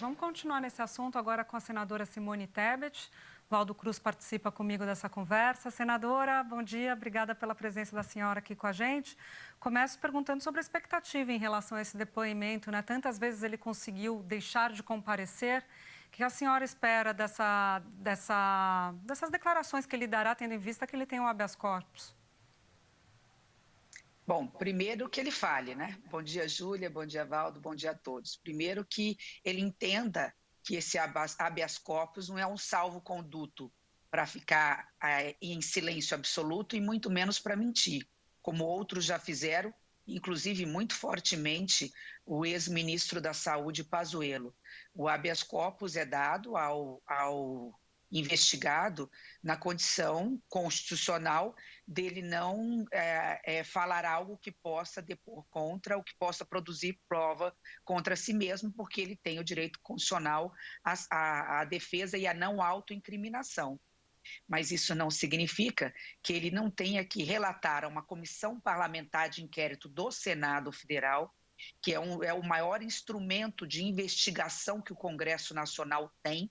Vamos continuar nesse assunto agora com a senadora Simone Tebet. Valdo Cruz participa comigo dessa conversa. Senadora, bom dia, obrigada pela presença da senhora aqui com a gente. Começo perguntando sobre a expectativa em relação a esse depoimento, né? Tantas vezes ele conseguiu deixar de comparecer. O que a senhora espera dessas declarações que ele dará, tendo em vista que ele tem um habeas corpus? Bom, primeiro que ele fale, né? Bom dia, Júlia, bom dia, Valdo, bom dia a todos. Primeiro que ele entenda que esse habeas corpus não é um salvo-conduto para ficar em silêncio absoluto e muito menos para mentir, como outros já fizeram, inclusive muito fortemente o ex-ministro da Saúde, Pazuello. O habeas corpus é dado ao investigado na condição constitucional dele não falar algo que possa depor contra, ou que possa produzir prova contra si mesmo, porque ele tem o direito constitucional à defesa e à não autoincriminação. Mas isso não significa que ele não tenha que relatar a uma comissão parlamentar de inquérito do Senado Federal, que é o maior instrumento de investigação que o Congresso Nacional tem,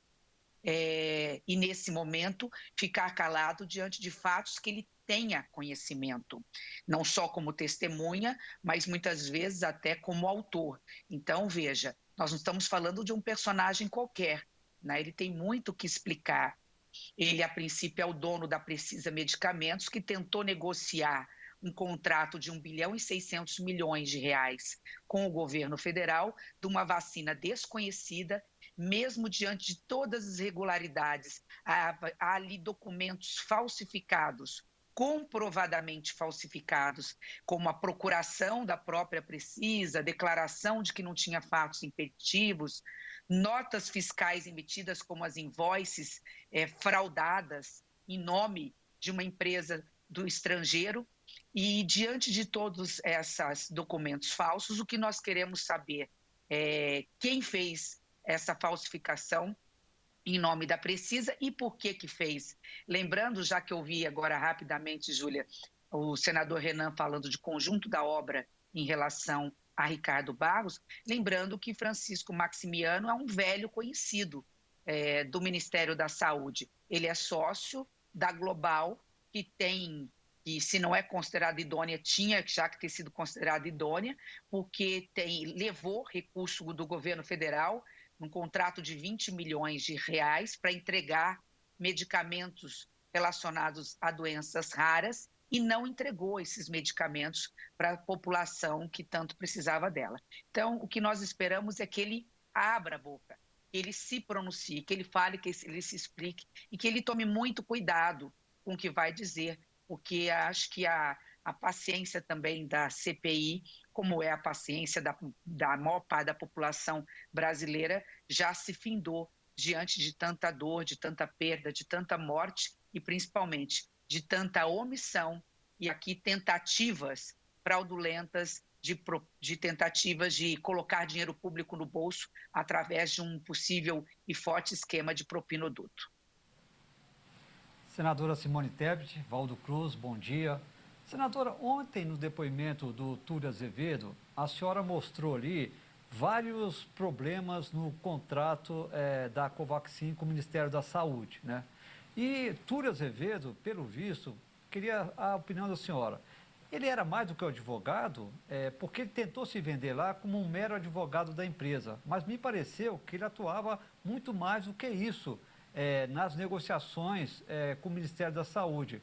e, nesse momento, ficar calado diante de fatos que ele tenha conhecimento, não só como testemunha, mas muitas vezes até como autor. Então, veja, nós não estamos falando de um personagem qualquer, né? Ele tem muito o que explicar. Ele, a princípio, é o dono da Precisa Medicamentos, que tentou negociar um contrato de 1,6 bilhão com o governo federal de uma vacina desconhecida, mesmo diante de todas as irregularidades. Há ali documentos falsificados, comprovadamente falsificados, como a procuração da própria Precisa, declaração de que não tinha fatos impeditivos, notas fiscais emitidas como as invoices fraudadas em nome de uma empresa do estrangeiro. E, diante de todos esses documentos falsos, o que nós queremos saber é quem fez essa falsificação em nome da Precisa e por que fez. Lembrando, já que eu vi agora rapidamente, Júlia, o senador Renan falando de conjunto da obra em relação a Ricardo Barros, lembrando que Francisco Maximiano é um velho conhecido do Ministério da Saúde. Ele é sócio da Global, que se não é considerada idônea, tinha já que ter sido considerada idônea, porque levou recurso do governo federal, um contrato de 20 milhões de reais para entregar medicamentos relacionados a doenças raras e não entregou esses medicamentos para a população que tanto precisava dela. Então, o que nós esperamos é que ele abra a boca, que ele se pronuncie, que ele fale, que ele se explique e que ele tome muito cuidado com o que vai dizer, porque acho que a paciência também da CPI, como é a paciência da maior parte da população brasileira, já se findou diante de tanta dor, de tanta perda, de tanta morte e, principalmente, de tanta omissão e aqui tentativas fraudulentas de tentativas de colocar dinheiro público no bolso através de um possível e forte esquema de propinoduto. Senadora Simone Tebet, Valdo Cruz, bom dia. Senadora, ontem no depoimento do Túlio Azevedo, a senhora mostrou ali vários problemas no contrato da Covaxin com o Ministério da Saúde, né? E Túlio Azevedo, pelo visto, queria a opinião da senhora. Ele era mais do que o advogado, porque ele tentou se vender lá como um mero advogado da empresa, mas me pareceu que ele atuava muito mais do que isso nas negociações com o Ministério da Saúde.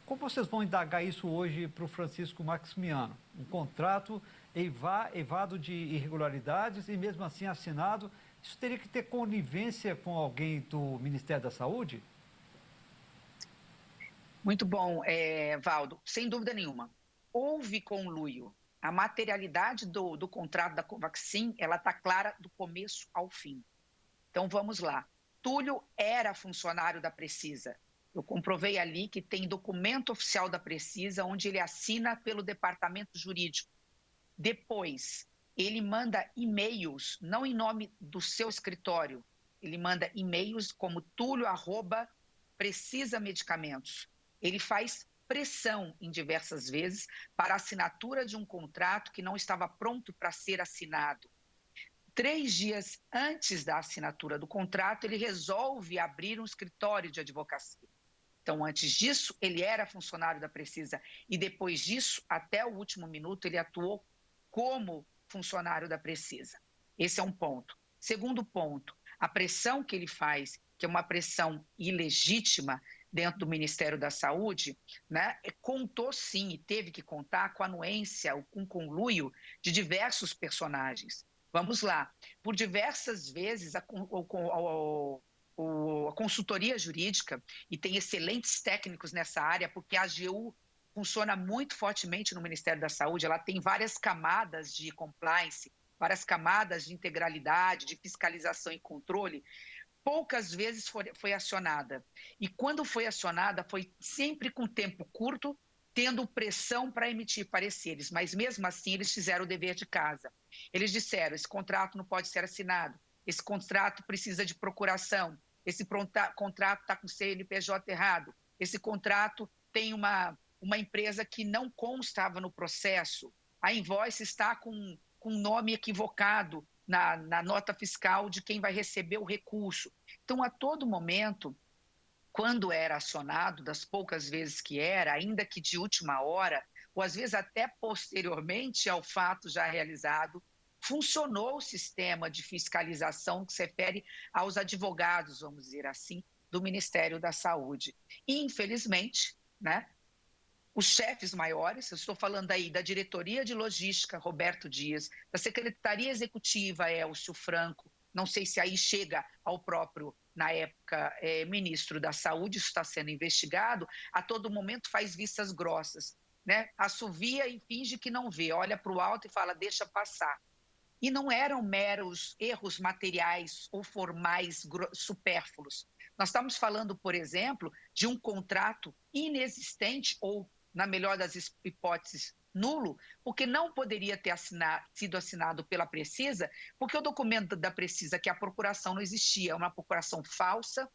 Como vocês vão indagar isso hoje para o Francisco Maximiano? Um contrato eivado de irregularidades e mesmo assim assinado, isso teria que ter conivência com alguém do Ministério da Saúde? Muito bom, Valdo, sem dúvida nenhuma. Houve conluio. A materialidade do contrato da Covaxin, ela está clara do começo ao fim. Então, vamos lá. Túlio era funcionário da Precisa. Eu comprovei ali que tem documento oficial da Precisa, onde ele assina pelo departamento jurídico. Depois, ele manda e-mails, não em nome do seu escritório, ele manda e-mails como Túlio@Precisa Medicamentos. Ele faz pressão em diversas vezes para a assinatura de um contrato que não estava pronto para ser assinado. 3 dias antes da assinatura do contrato, ele resolve abrir um escritório de advocacia. Então, antes disso, ele era funcionário da Precisa e depois disso, até o último minuto, ele atuou como funcionário da Precisa. Esse é um ponto. Segundo ponto, a pressão que ele faz, que é uma pressão ilegítima dentro do Ministério da Saúde, né, contou sim e teve que contar com a anuência, com o conluio de diversos personagens. Vamos lá. Por diversas vezes, a consultoria jurídica, e tem excelentes técnicos nessa área, porque a AGU funciona muito fortemente no Ministério da Saúde, ela tem várias camadas de compliance, várias camadas de integralidade, de fiscalização e controle, poucas vezes foi acionada. E quando foi acionada, foi sempre com tempo curto, tendo pressão para emitir pareceres, mas mesmo assim eles fizeram o dever de casa. Eles disseram, esse contrato não pode ser assinado, esse contrato precisa de procuração, esse contrato está com o CNPJ errado, esse contrato tem uma empresa que não constava no processo, a invoice está com nome equivocado na nota fiscal de quem vai receber o recurso. Então, a todo momento, quando era acionado, das poucas vezes que era, ainda que de última hora, ou às vezes até posteriormente ao fato já realizado, funcionou o sistema de fiscalização que se refere aos advogados, vamos dizer assim, do Ministério da Saúde. E, infelizmente, né, os chefes maiores, eu estou falando aí da Diretoria de Logística, Roberto Dias, da Secretaria Executiva, Elcio Franco, não sei se aí chega ao próprio, na época, ministro da Saúde, isso está sendo investigado, a todo momento faz vistas grossas, né? Assovia e finge que não vê, olha para o alto e fala, deixa passar. E não eram meros erros materiais ou formais supérfluos. Nós estamos falando, por exemplo, de um contrato inexistente ou, na melhor das hipóteses, nulo, porque não poderia ter sido assinado pela Precisa, porque o documento da Precisa, que a procuração não existia, é uma procuração falsa,